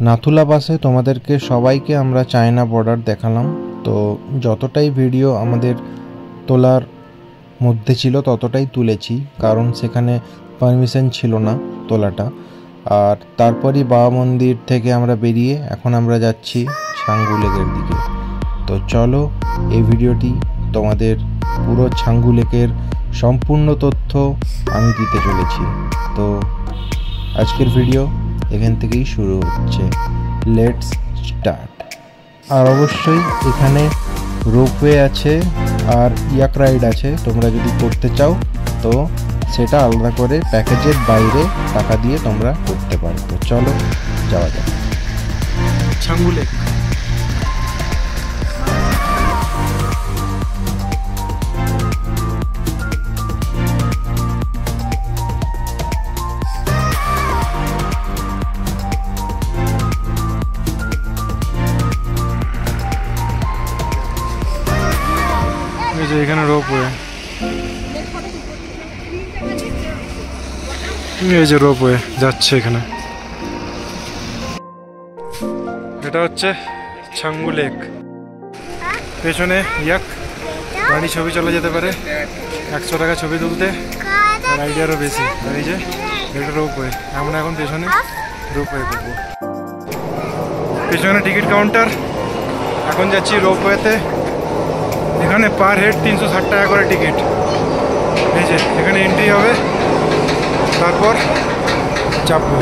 নাথুলা পাসে তোমাদেরকে সবাইকে আমরা চায়না বর্ডার দেখালাম। তো যতটাই ভিডিও আমাদের তোলার মধ্যে ছিল ততটাই তুলেছি, কারণ সেখানে পারমিশন ছিল না তোলাটা। আর তারপরই বাবা মন্দির থেকে আমরা বেরিয়ে এখন আমরা যাচ্ছি ছাঙ্গু লেকের দিকে। তো চলো, এই ভিডিওটি তোমাদের পুরো ছাঙ্গু লেকের সম্পূর্ণ তথ্য আমি দিতে চলেছি। তো আজকের ভিডিও এখান থেকেই শুরু হচ্ছে। Let's start. আর অবশ্যই এখানে রোপওয়ে আছে আর ইয়াক রাইড আছে, তোমরা যদি করতে চাও তো সেটা আলাদা করে প্যাকেজের বাইরে টাকা দিয়ে তোমরা করতে পারো। তো চলো যাওয়া যাক ছাঙ্গু লেক। এখানে রোপওয়ে, এই যে রোপওয়ে যাচ্ছে এখানে। এটা হচ্ছে ছাঙ্গু লেক। পেছনে ইয়াক গাড়ি ছবি চলে যেতে পারে, 100 টাকা ছবি তুলতে, আর আইডিয়ারও বেশি। আর এই যে এটা রোপওয়ে, আমরা এখন পেছনে রোপওয়ে করবো। পেছনে টিকিট কাউন্টার, এখন যাচ্ছি রোপওয়েতে। এখানে পার হেড 360 টাকা করে টিকিট। এই যে এখানে এন্ট্রি হবে, তারপর চাপবো।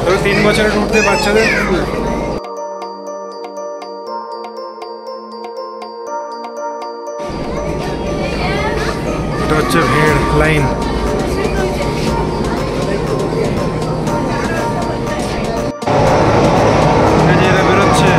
তবে 3 বছরের উঠতে বাচ্চাদের। এটা হচ্ছে ভিড় লাইন। এরা বেরোচ্ছে।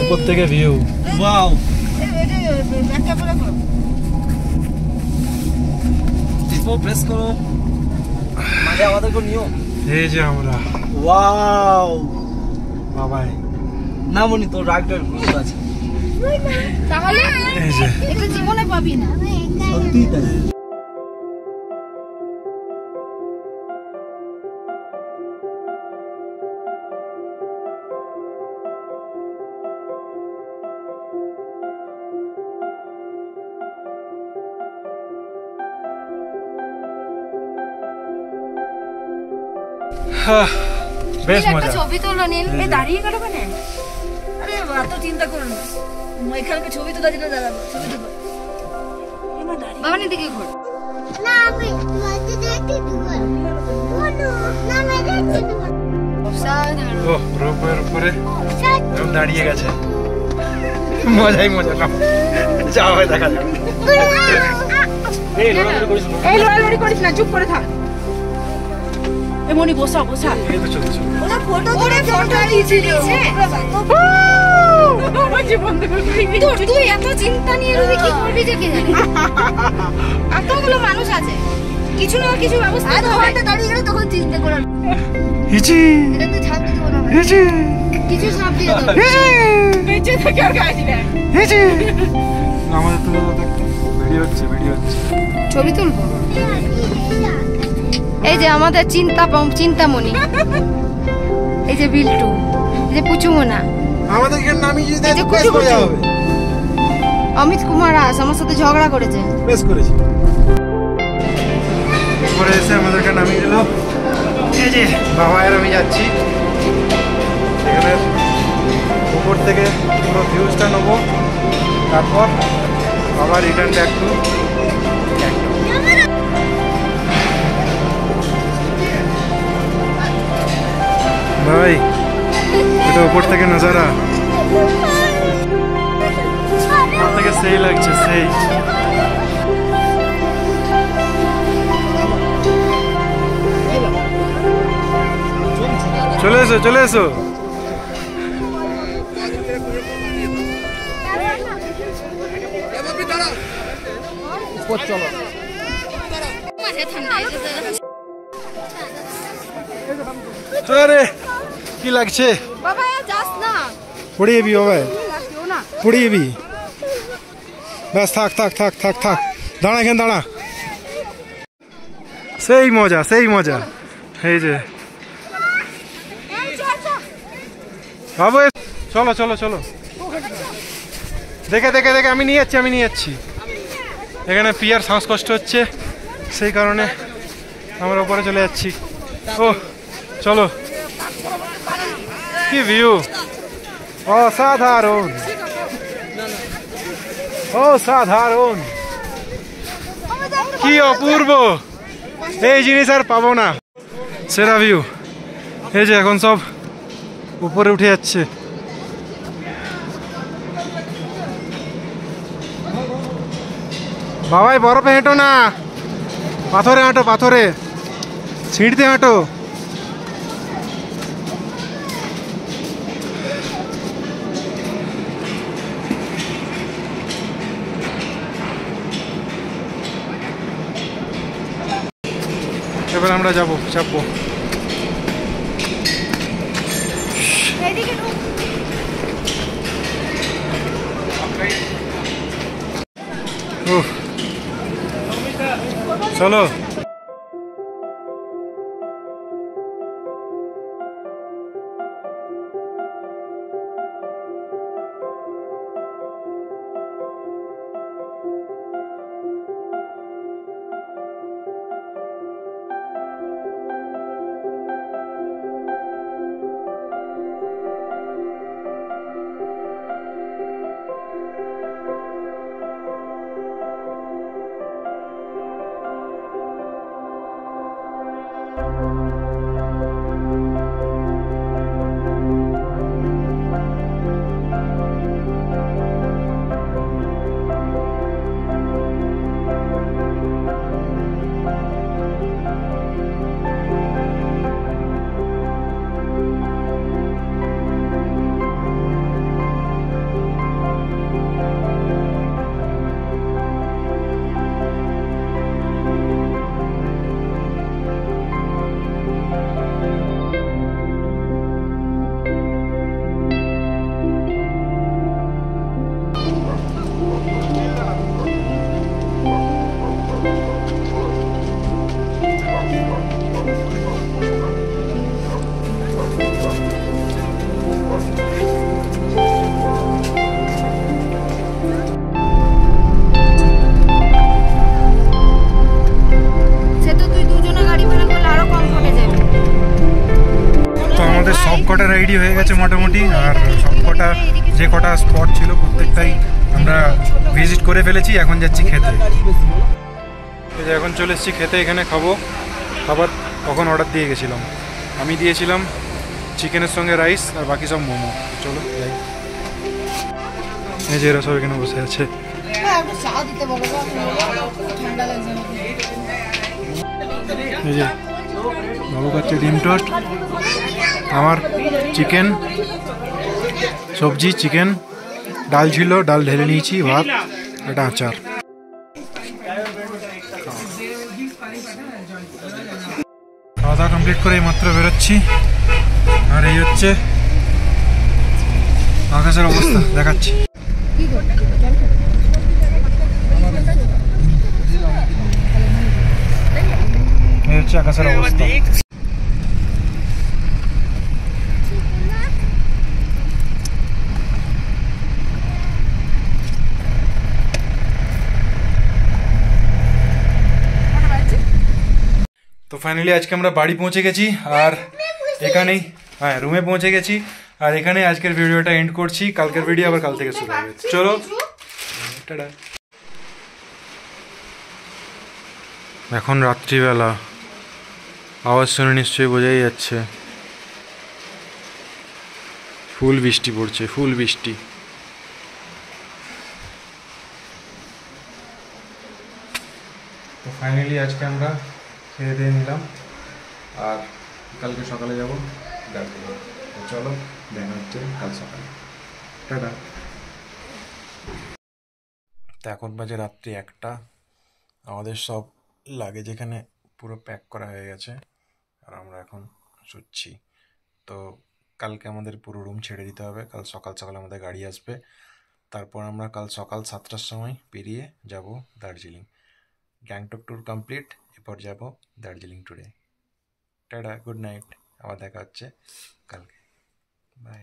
উপর থেকে ভিউ, ওয়াও। প্রেস করো, মানে আমাদেরকে নিও। এই যে আমরা, ওয়াও বাবাই। না মনি তোর রাগটার গুরু আছে তাহলে, এই যে এটা জীবনে পাবি না, সত্যি তাই। বেশ মজা। ছবি তোলো নীল, এ দাঁড়িয়ে গেল কেন? আরে এত চিন্তা করো না, এখানকার ছবি তোলা যেটা দাঁড়াবো, ছবি তোলো। বাবা নি দিকে ঘোর না, আমি মাঝে দেখতে দিব। বলো না, আমি দেখতে দিব। সাধারণ ও রোপের উপরে এরকম দাঁড়িয়ে গেছে, মজাই মজা। না যাও, দেখা যাবে। এই লড়ালড়ি করিস না, চুপ করে থাক। মনি বসা বসা, ওরা ফটো করে ফটো দিয়েছিল। তুই এত চিন্তা নিয়ে রবি, কি করবি যে কি জানি। এতগুলো মানুষ আছে, কিছু না কিছু ব্যবস্থা হবে। দাঁড়িয়ে গেলে তখন চিন্তা করার হিচি, এটা তো ছাপ দিতে হবে। হিচি কিছু ছাপ দিয়ে দাও, বেঁচে থেকে আর গাড়ি না। হিচি আমাদের তো ভিডিও হচ্ছে ছবি তুলবো। এই যে আমাদের চিন্তামণি, এই যে বিল্টু, এই যে পুচুমোনা, আমাদের এখানে নামই যদি প্রেস করে যাবে। অমিত কুমার রাস আমার সাথে ঝগড়া করেছে, প্রেস করেছে। পরে এসে আমাদেরকে নামিয়ে দিল। এই যে বাবা আর আমি যাচ্ছি, এখানে উপর থেকে পুরো ভিউজটা নেবো, তারপর আবার রিটার্ন ব্যাক টু ভাই। এটা উপর থেকে নজারা থেকে সেই লাগছে, সেই চলে এসো চলে এসো। আরে কি লাগছে পড়ে যাবি বাবা, পড়ে যাবি। ব্যাস থাক থাক থাক থাক থাক, দাঁড়া এখানে দাঁড়া। সেই মজা সেই মজা। এই যে বাবু চলো চলো চলো, দেখে দেখে দেখে আমি নিয়ে যাচ্ছি আমি নিয়ে যাচ্ছি। এখানে পিয়ার শ্বাসকষ্ট হচ্ছে, সেই কারণে আমরা উপরে চলে যাচ্ছি। ও চলো, কি ভিউ, অসাধারণ অসাধারণ, কি অপূর্ব, এই জিনিস আর পাবো না। সেরা ভিউ। এই যে এখন সব উপরে উঠে যাচ্ছে। বাবাই বরফে হেঁটো না, পাথরে হাঁটো, পাথরে ছিঁড়তে হাঁটো। এবার আমরা যাবো, চাপবো। চলো সবকটা রাইডই হয়ে গেছে মোটামুটি, আর সবকটা যে কটা স্পট ছিল প্রত্যেকটাই আমরা ভিজিট করে ফেলেছি। এখন যাচ্ছি খেতে। এখন চলে এসেছি খেতে, এখানে খাবো। খাবার কখন অর্ডার দিয়ে গেছিলাম, আমি দিয়েছিলাম চিকেনের সঙ্গে রাইস আর বাকি সব মোমো। চলো যাই। এই যে এরা সব এখানে বসে আছে। এই যে বাবু খাচ্ছে ডিম টোস্ট, আমার চিকেন সবজি, চিকেন ডাল ছিল, ডাল ঢেলে নিয়েছি, ভাত, এটা আচার। খাওয়া দাওয়া কমপ্লিট করে মাত্র বেরোচ্ছি। আর এই হচ্ছে আকাশের অবস্থা, দেখাচ্ছি। এই হচ্ছে আকাশের অবস্থা। তো ফাইনালি আজকে আমরা বাড়ি পৌঁছে গেছি, আর এখানেই হ্যাঁ রুমে পৌঁছে গেছি, আর এখানে আজকের ভিডিওটা এন্ড করছি। কালকের ভিডিও আবার কাল থেকে শুরু হবে। চলো টাটা। এখন রাত্রিবেলা, আওয়াজ শুনে নিশ্চয়ই বোঝাই যাচ্ছে ফুল বৃষ্টি পড়ছে, ফুল বৃষ্টি। তো ফাইনালি আজকে আমরা খেয়ে দিয়ে নিলাম, আর কালকে সকালে যাব দার্জিলিং। তো চলো, দেখা হচ্ছে কাল সকালে। টাটা। তো এখন বাজে রাত্রি 1টা, আমাদের সব লাগেজ এখানে পুরো প্যাক করা হয়ে গেছে, আর আমরা এখন শুচ্ছি। তো কালকে আমাদের পুরো রুম ছেড়ে দিতে হবে, কাল সকাল সকাল আমাদের গাড়ি আসবে, তারপর আমরা কাল সকাল 7টার সময় বেরিয়ে যাব দার্জিলিং। গ্যাংটক ট্যুর কমপ্লিট, এরপর যাব দার্জিলিং ট্যুরে। টাটা, গুড নাইট, আবার দেখা হচ্ছে কালকে, বাই।